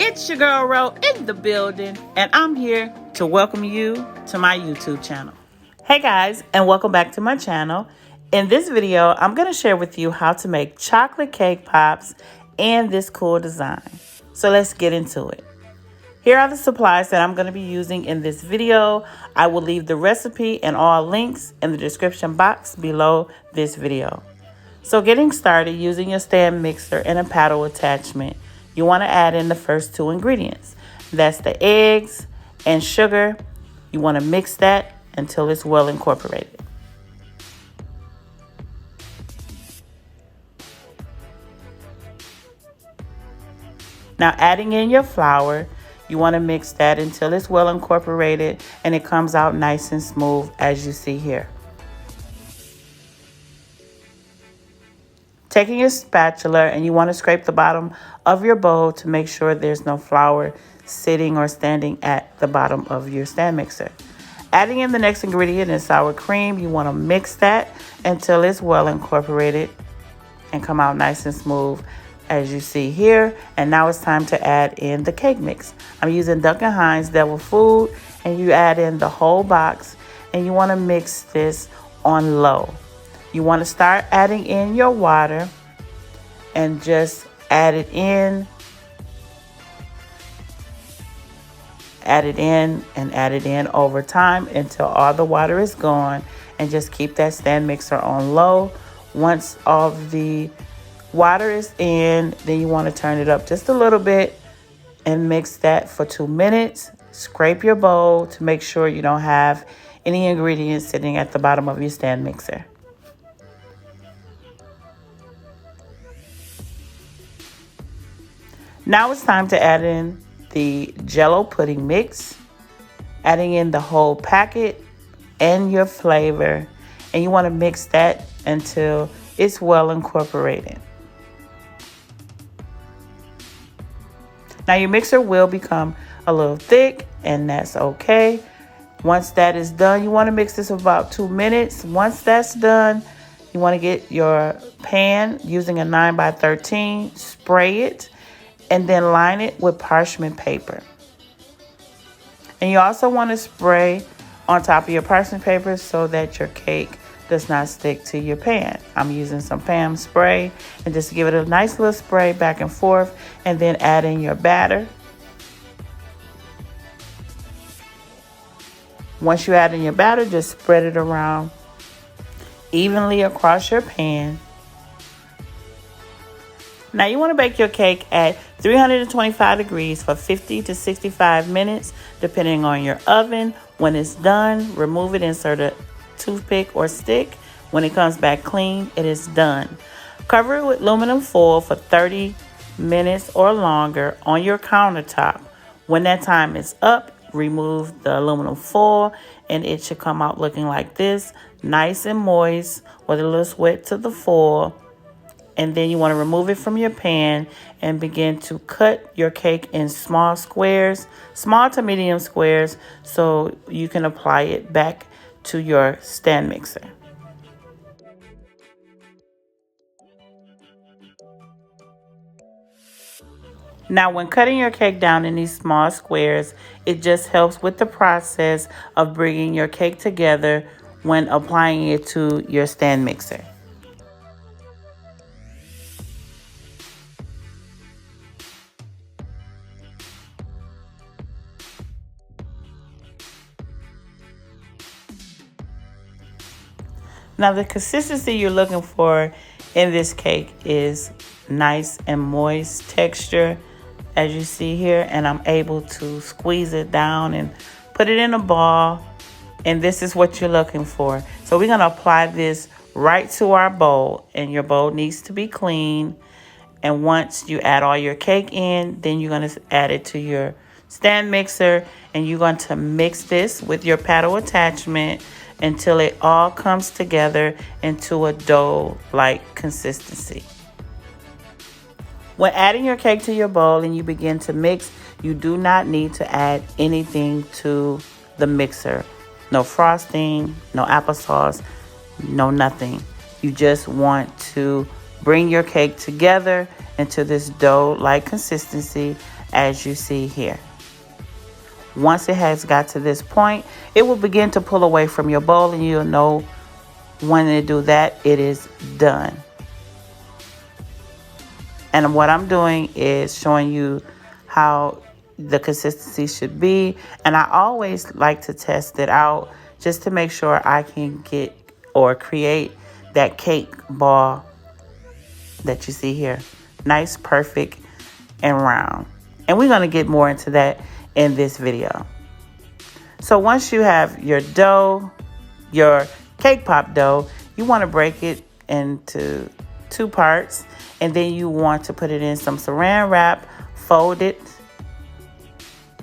It's your girl Ro in the building, and I'm here to welcome you to my YouTube channel. Hey guys, and welcome back to my channel. In this video, I'm going to share with you how to make chocolate cake pops in this cool design. So let's get into it. Here are the supplies that I'm going to be using in this video. I will leave the recipe and all links in the description box below this video. So getting started, using your stand mixer and a paddle attachment, you want to add in the first two ingredients. That's the eggs and sugar. You want to mix that until it's well incorporated. Now adding in your flour, you want to mix that until it's well incorporated and it comes out nice and smooth as you see here. Taking your spatula, and you want to scrape the bottom of your bowl to make sure there's no flour sitting or standing at the bottom of your stand mixer. Adding in the next ingredient is sour cream. You want to mix that until it's well incorporated and come out nice and smooth as you see here. And now it's time to add in the cake mix. I'm using Duncan Hines Devil Food, and you add in the whole box, and you want to mix this on low. You want to start adding in your water and just add it in, and add it in over time until all the water is gone, and just keep that stand mixer on low. Once all the water is in, then you want to turn it up just a little bit and mix that for 2 minutes. Scrape your bowl to make sure you don't have any ingredients sitting at the bottom of your stand mixer. Now it's time to add in the Jello pudding mix, adding in the whole packet and your flavor, and you want to mix that until it's well incorporated. Now your mixer will become a little thick, and that's okay. Once that is done, you want to mix this for about 2 minutes. Once that's done, you want to get your pan using a 9x13, spray it, and then line it with parchment paper. And you also want to spray on top of your parchment paper so that your cake does not stick to your pan. I'm using some Pam spray, and just give it a nice little spray back and forth, and then add in your batter. Once you add in your batter, just spread it around evenly across your pan. Now you want to bake your cake at 325 degrees for 50 to 65 minutes, depending on your oven. When it's done, remove it, insert a toothpick or stick. When it comes back clean, it is done. Cover it with aluminum foil for 30 minutes or longer on your countertop. When that time is up, remove the aluminum foil, and it should come out looking like this, nice and moist with a little sweat to the foil. And then you want to remove it from your pan and begin to cut your cake in small squares, small to medium squares, so you can apply it back to your stand mixer. Now, when cutting your cake down in these small squares, it just helps with the process of bringing your cake together when applying it to your stand mixer. Now the consistency you're looking for in this cake is nice and moist texture, as you see here, and I'm able to squeeze it down and put it in a ball, and this is what you're looking for. So we're going to apply this right to our bowl, and your bowl needs to be clean. And once you add all your cake in, then you're going to add it to your stand mixer, and you're going to mix this with your paddle attachment until it all comes together into a dough-like consistency. When adding your cake to your bowl and you begin to mix, you do not need to add anything to the mixer. No frosting, no applesauce, no nothing. You just want to bring your cake together into this dough-like consistency as you see here. Once it has got to this point, it will begin to pull away from your bowl, and you'll know when it do that, it is done. And what I'm doing is showing you how the consistency should be. And I always like to test it out just to make sure I can get or create that cake ball that you see here. Nice, perfect, and round. And we're going to get more into that in this video. So once you have your dough, your cake pop dough, you want to break it into 2 parts, and then you want to put it in some saran wrap, fold it,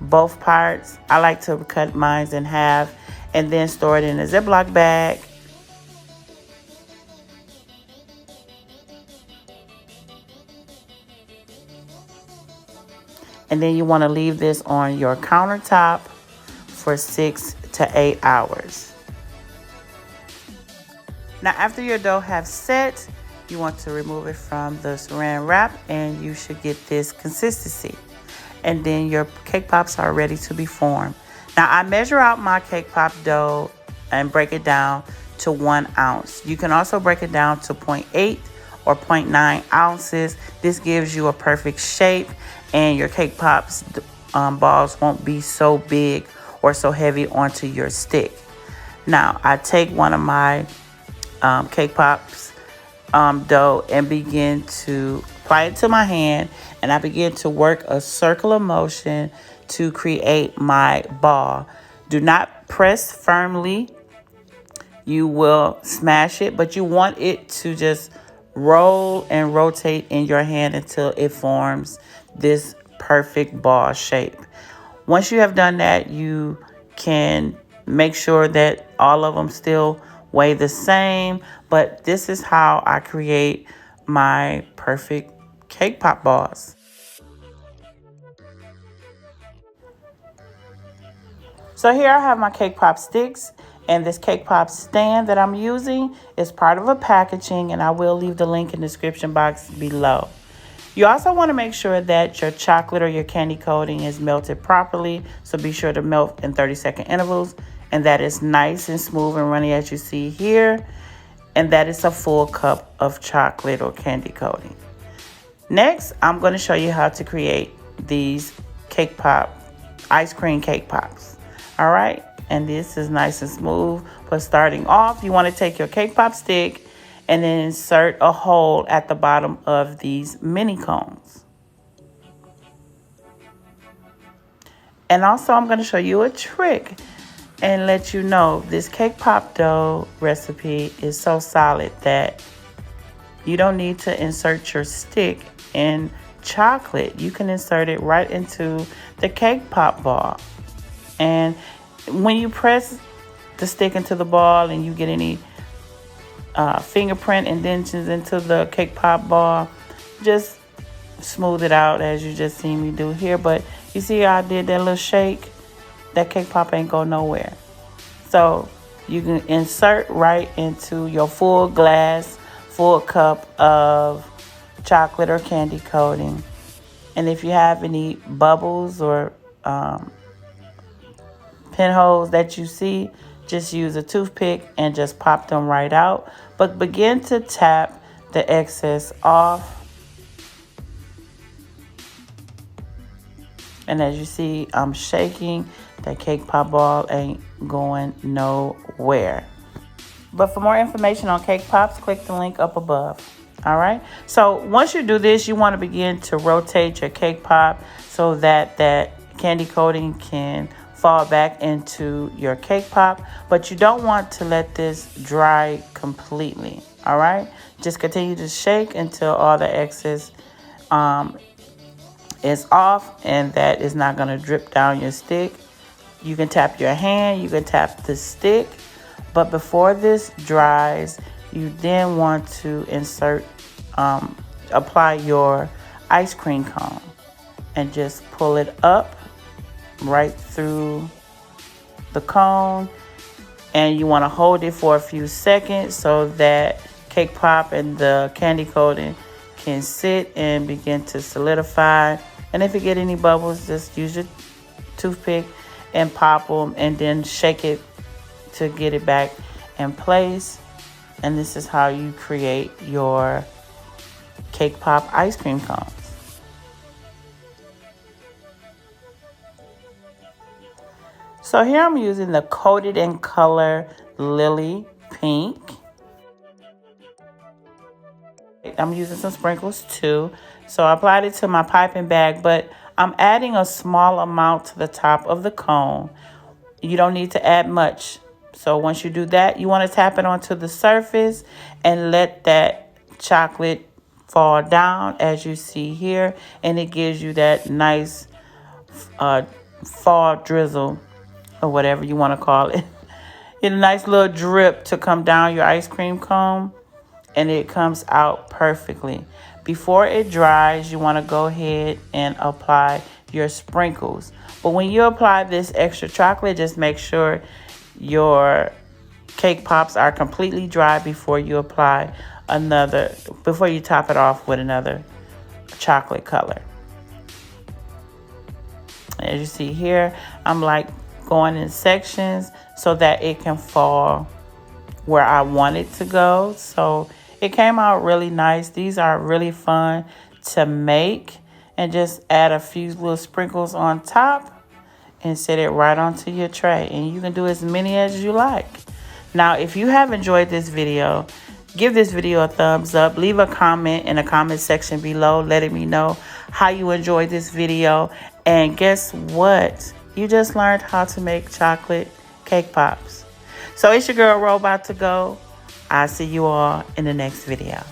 both parts. I like to cut mine in half and then store it in a Ziploc bag. And then you want to leave this on your countertop for 6 to 8 hours. Now, after your dough have set, you want to remove it from the saran wrap, and you should get this consistency. And then your cake pops are ready to be formed. Now, I measure out my cake pop dough and break it down to 1 ounce. You can also break it down to 0.8 or 0.9 ounces. This gives you a perfect shape, and your cake pops balls won't be so big or so heavy onto your stick. Now, I take one of my cake pops dough and begin to apply it to my hand, and I begin to work a circular motion to create my ball. Do not press firmly. You will smash it, but you want it to just roll and rotate in your hand until it forms this perfect ball shape. Once you have done that, you can make sure that all of them still weigh the same, but this is how I create my perfect cake pop balls. So here I have my cake pop sticks, and this cake pop stand that I'm using is part of a packaging, and I will leave the link in the description box below. You also want to make sure that your chocolate or your candy coating is melted properly, so be sure to melt in 30-second intervals, and that is nice and smooth and runny as you see here, and that is a full cup of chocolate or candy coating. Next, I'm going to show you how to create these cake pop, ice cream cake pops. All right, and this is nice and smooth, but starting off, you want to take your cake pop stick and then insert a hole at the bottom of these mini cones. And also, I'm going to show you a trick and let you know this cake pop dough recipe is so solid that you don't need to insert your stick in chocolate. You can insert it right into the cake pop ball. And when you press the stick into the ball and you get any fingerprint indentions into the cake pop ball, just smooth it out as you just seen me do here. But you see how I did that little shake? That cake pop ain't go nowhere. So you can insert right into your full glass, full cup of chocolate or candy coating. And if you have any bubbles or pinholes that you see, just use a toothpick and just pop them right out. But begin to tap the excess off. And as you see, I'm shaking. That cake pop ball ain't going nowhere. But for more information on cake pops, click the link up above. All right. So once you do this, you want to begin to rotate your cake pop so that that candy coating can fall back into your cake pop, but you don't want to let this dry completely. All right, just continue to shake until all the excess is off, and that is not going to drip down your stick. You can tap your hand, you can tap the stick, but before this dries, you then want to insert apply your ice cream cone and just pull it up right through the cone, and you want to hold it for a few seconds so that cake pop and the candy coating can sit and begin to solidify And if you get any bubbles, just use your toothpick and pop them and then shake it to get it back in place. And this is how you create your cake pop ice cream cones. So here I'm using the Coated in Color Lily Pink. I'm using some sprinkles too. So I applied it to my piping bag, but I'm adding a small amount to the top of the cone. You don't need to add much. So once you do that, you want to tap it onto the surface and let that chocolate fall down as you see here. And it gives you that nice fall drizzle or whatever you want to call it. Get a nice little drip to come down your ice cream cone, and it comes out perfectly. Before it dries, you want to go ahead and apply your sprinkles. But when you apply this extra chocolate, just make sure your cake pops are completely dry before you apply before you top it off with another chocolate color. As you see here, I'm like going in sections so that it can fall where I want it to go. So it came out really nice. These are really fun to make, and just add a few little sprinkles on top and set it right onto your tray. And you can do as many as you like. Now, if you have enjoyed this video, give this video a thumbs up. Leave a comment in the comment section below letting me know how you enjoyed this video. And guess what? You just learned how to make chocolate cake pops. So it's your girl Ro about to go. I'll see you all in the next video.